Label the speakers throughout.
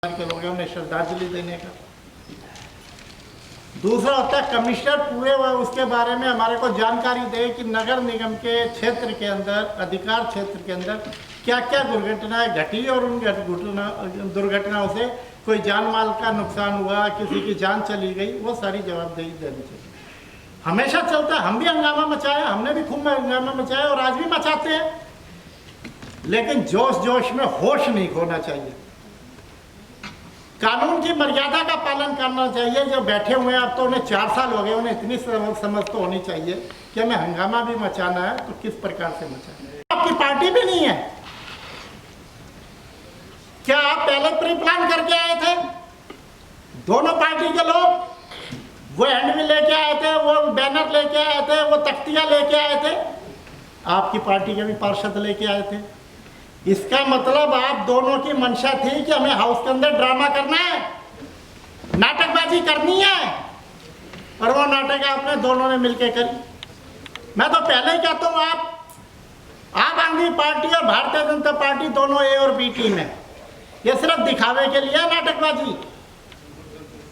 Speaker 1: के लोग हैं उन्हें श्रद्धांजलि देने का। दूसरा होता है कमिश्नर पूरे उसके बारे में हमारे को जानकारी दे कि नगर निगम के क्षेत्र के अंदर, अधिकार क्षेत्र के अंदर क्या क्या दुर्घटनाएं घटी और उन दुर्घटनाओं से कोई जान माल का नुकसान हुआ, किसी की जान चली गई, वो सारी जवाबदेही देनी चाहिए। हमेशा चलता है, हम भी हंगामा मचाया, हमने भी खूब हंगामा मचाया और आज भी मचाते हैं, लेकिन जोश जोश में होश नहीं खोना चाहिए। कानून की मर्यादा का पालन करना चाहिए। जो बैठे हुए हैं, अब तो उन्हें 4 साल हो गए, उन्हें इतनी समझ तो होनी चाहिए कि हमें हंगामा भी मचाना है तो किस प्रकार से मचाना है। आपकी पार्टी भी नहीं है क्या? आप पहले प्री प्लान करके आए थे? दोनों पार्टी के लोग वो हैंडबिल लेके आए थे, वो बैनर लेके आए थे, वो तख्तियां लेके आए थे, आपकी पार्टी के भी पार्षद लेके आए थे। इसका मतलब आप दोनों की मंशा थी कि हमें हाउस के अंदर ड्रामा करना है, नाटकबाजी करनी है, और वो नाटक आपने दोनों ने मिलकर करी। मैं तो पहले ही कहता हूं, आप आदमी पार्टी और भारतीय जनता पार्टी दोनों ए और बी टीम है। ये सिर्फ दिखावे के लिए नाटकबाजी,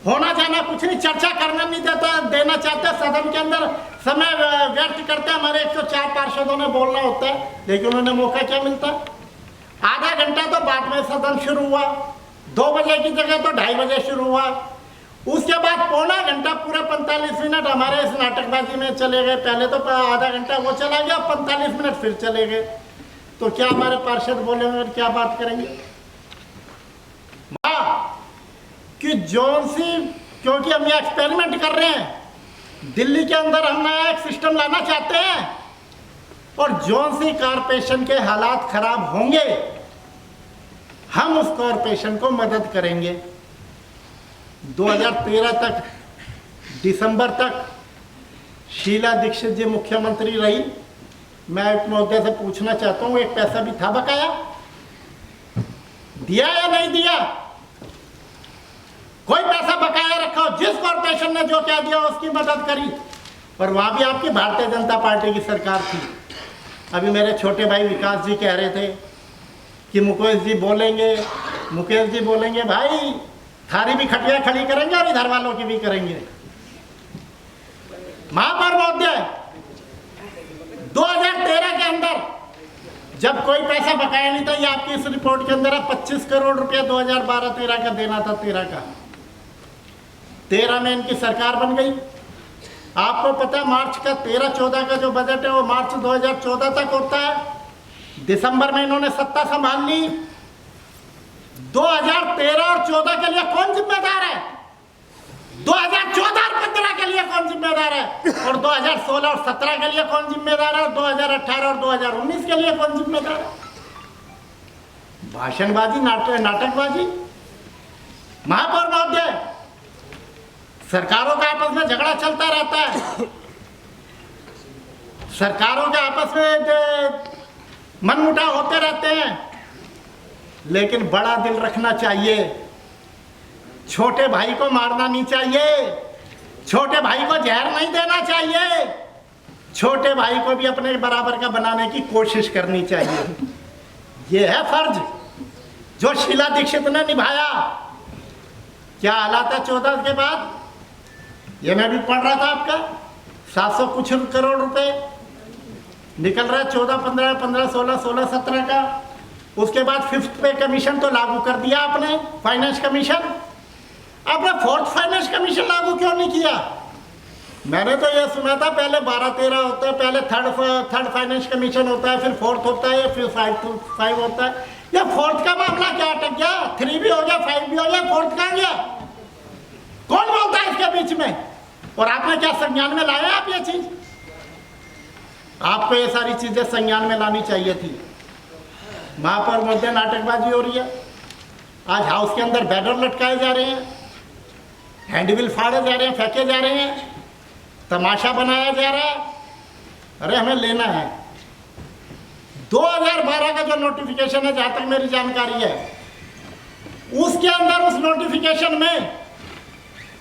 Speaker 1: होना जाना कुछ नहीं, चर्चा करना नहीं देना चाहते, सदन के अंदर समय व्यर्थ करते। हमारे 104 पार्षदों ने बोलना होता है, लेकिन उन्हें मौका क्या मिलता? आधा घंटा तो बाद में सदन शुरू हुआ, 2 बजे की जगह तो 2:30 बजे शुरू हुआ। उसके बाद पौना घंटा, पूरे 45 मिनट हमारे इस नाटकबाजी में चले गए। पहले तो आधा घंटा वो चला गया, 45 मिनट फिर चले गए। तो क्या हमारे पार्षद बोलेंगे, क्या बात करेंगे? कि जोन सी, क्योंकि हम ये एक्सपेरिमेंट कर रहे हैं, दिल्ली के अंदर हम नया एक सिस्टम लाना चाहते हैं, और जोन सी कॉरपोरेशन के हालात खराब होंगे, हम उस कॉरपोरेशन को मदद करेंगे। 2013 तक, दिसंबर तक शीला दीक्षित जी मुख्यमंत्री रही। मैं एक मुद्दे से पूछना चाहता हूं, एक पैसा भी था बकाया? दिया या नहीं दिया? कोई पैसा बकाया रखा हो? जिस कॉरपोरेशन ने जो क्या दिया उसकी मदद करी, और वहां भी आपकी भारतीय जनता पार्टी की सरकार थी। अभी मेरे छोटे भाई विकास जी कह रहे थे कि मुकेश जी बोलेंगे भाई थारी भी खटिया खड़ी करेंगे और इधर वालों की भी करेंगे। महापौर महोदय, 2013 के अंदर जब कोई पैसा बकाया नहीं था, ये आपकी इस रिपोर्ट के अंदर है, 25 करोड़ रुपया 2012-13 का देना था, 13 का। 13 में इनकी सरकार बन गई। आपको पता है मार्च का 13-14 का जो बजट है वो मार्च 2014 तक होता है। दिसंबर में इन्होंने सत्ता संभाल ली। 2013 और 14 के लिए कौन जिम्मेदार है? 2014 और 15 के लिए कौन जिम्मेदार है? और 2016 और 17 के लिए कौन जिम्मेदार है? और 2018 और 2019 के लिए कौन जिम्मेदार है? भाषणबाजी, नाटकबाजी। महापौर महोदय, सरकारों का आपस में झगड़ा चलता रहता है, सरकारों के आपस में मनमुटाव होते रहते हैं, लेकिन बड़ा दिल रखना चाहिए। छोटे भाई को मारना नहीं चाहिए, छोटे भाई को जहर नहीं देना चाहिए, छोटे भाई को भी अपने बराबर का बनाने की कोशिश करनी चाहिए। यह है फर्ज जो शीला दीक्षित ने निभाया। क्या हालात है 14 के बाद? ये मैं भी पढ़ रहा था, आपका 700 कुछ करोड़ रुपए निकल रहा है 14, 15, 16, 16, 17 का। उसके बाद 5th पे कमीशन तो लागू कर दिया आपने, फाइनेंस कमीशन। आपने 4th फाइनेंस कमीशन लागू क्यों नहीं किया? मैंने तो ये सुना था पहले 12-13 होता है, पहले थर्ड फाइनेंस कमीशन होता है, फिर 4th होता है, फिर 5 होता है। या 4th का मामला क्या अटक गया? 3 भी हो गया, 5 भी हो गया, 4th कहां गया? कौन बोलता है इसके बीच में? और आपने क्या संज्ञान में लाया? आप ये चीज, आपको ये सारी चीजें संज्ञान में लानी चाहिए थी। महापौर महोदय, नाटकबाजी हो रही है। आज हाउस के अंदर बैनर लटकाए जा रहे हैं, हैंडबिल फाड़े जा रहे हैं, फेंके जा रहे हैं, तमाशा बनाया जा रहा है। अरे हमें लेना है। 2012 का जो नोटिफिकेशन है, जहां तक मेरी जानकारी है, उसके अंदर उस नोटिफिकेशन में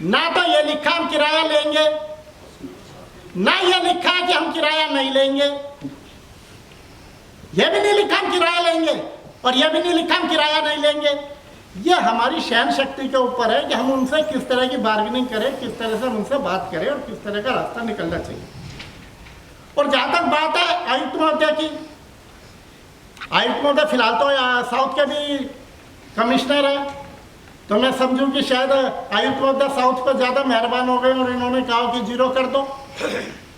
Speaker 1: ना तो ये लिखा हम किराया लेंगे, ना ये लिखा है कि हम किराया नहीं लेंगे। ये भी नहीं लिखा हम किराया लेंगे, और ये भी नहीं लिखा हम किराया नहीं लेंगे। ये हमारी सहन शक्ति के ऊपर है कि हम उनसे किस तरह की बार्गेनिंग करें, किस तरह से हम उनसे बात करें और किस तरह का रास्ता निकलना चाहिए। और जहाँ तक बात है आयुक्त महोदय की, आयुक्त महोदय फिलहाल तो साउथ के भी कमिश्नर है, तो मैं समझूं कि शायद आयुक्त महोदय साउथ पर ज़्यादा मेहरबान हो गए और इन्होंने कहा कि 0 कर दो,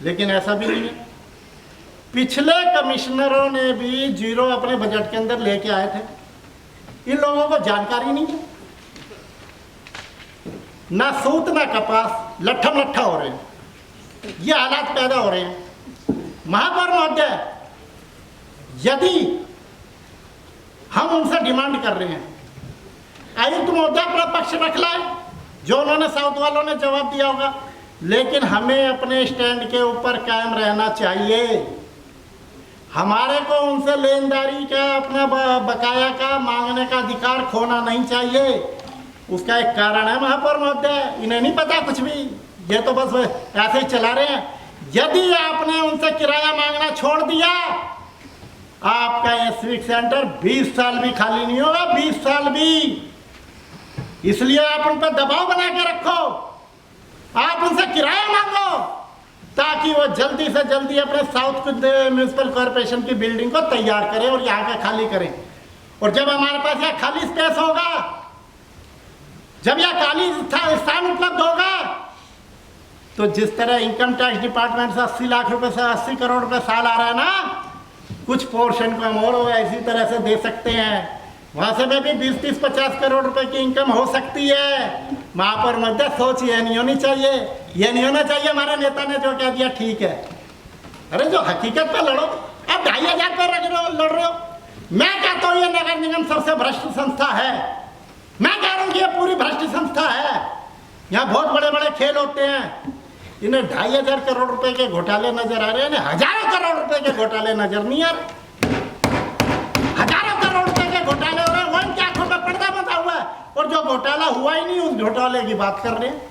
Speaker 1: लेकिन ऐसा भी नहीं है। पिछले कमिश्नरों ने भी 0 अपने बजट के अंदर लेके आए थे। इन लोगों को जानकारी नहीं है, ना सूत ना कपास, लट्ठम लट्ठा हो रहे हैं, ये हालात पैदा हो रहे हैं। महापौर महोदय, यदि हम उनसे डिमांड कर रहे हैं, आयुक्त महोदय अपना पक्ष रख लाए, जो उन्होंने साउथ वालों ने जवाब दिया होगा, लेकिन हमें अपने स्टैंड के ऊपर कायम रहना चाहिए। हमारे को उनसे लेनदारी का, अपना बकाया का मांगने का अधिकार खोना नहीं चाहिए। उसका एक कारण है महापौर महोदय, इन्हें नहीं पता कुछ भी, ये तो बस ऐसे ही चला रहे हैं। यदि आपने उनसे किराया मांगना छोड़ दिया, आपका ये सिविक सेंटर 20 साल भी खाली नहीं होगा, 20 साल भी। इसलिए आप उन पर दबाव बना के रखो, आप उनसे किराया मांगो, ताकि वो जल्दी से जल्दी अपने साउथ म्यूनिसिपल कॉर्पोरेशन की बिल्डिंग को तैयार करें और यहाँ का खाली करें। और जब हमारे पास यहाँ खाली स्पेस होगा, जब यह खाली स्थान उपलब्ध होगा, तो जिस तरह इनकम टैक्स डिपार्टमेंट से 80 लाख रुपए से 80 करोड़ रुपए साल आ रहा है ना, कुछ पोर्शन को हम और इसी तरह से दे सकते हैं। वहां से में भी 20-30-50 करोड़ रुपए की इनकम हो सकती है। महापौर महोदय, सोच ये नहीं होनी चाहिए, ये नहीं होना चाहिए हमारे नेता ने जो कह दिया ठीक है। अरे जो हकीकत पे लड़ो, अब 2500 पे लड़ रहे हो। मैं कहता हूँ ये नगर निगम सबसे भ्रष्ट संस्था है, मैं कह रहा हूँ ये पूरी भ्रष्ट संस्था है। यहाँ बहुत बड़े बड़े खेल होते हैं, इन्हें 2500 करोड़ रुपए के घोटाले नजर आ रहे हैं, हजारों करोड़ रुपए के घोटाले नजर नहीं आ रहे। हजारों करोड़ रुपए के घोटाले हो रहे हैं, वो इनकी आंखों में पर्दा बंधा हुआ है, और जो घोटाला हुआ ही नहीं उस घोटाले की बात कर रहे हैं।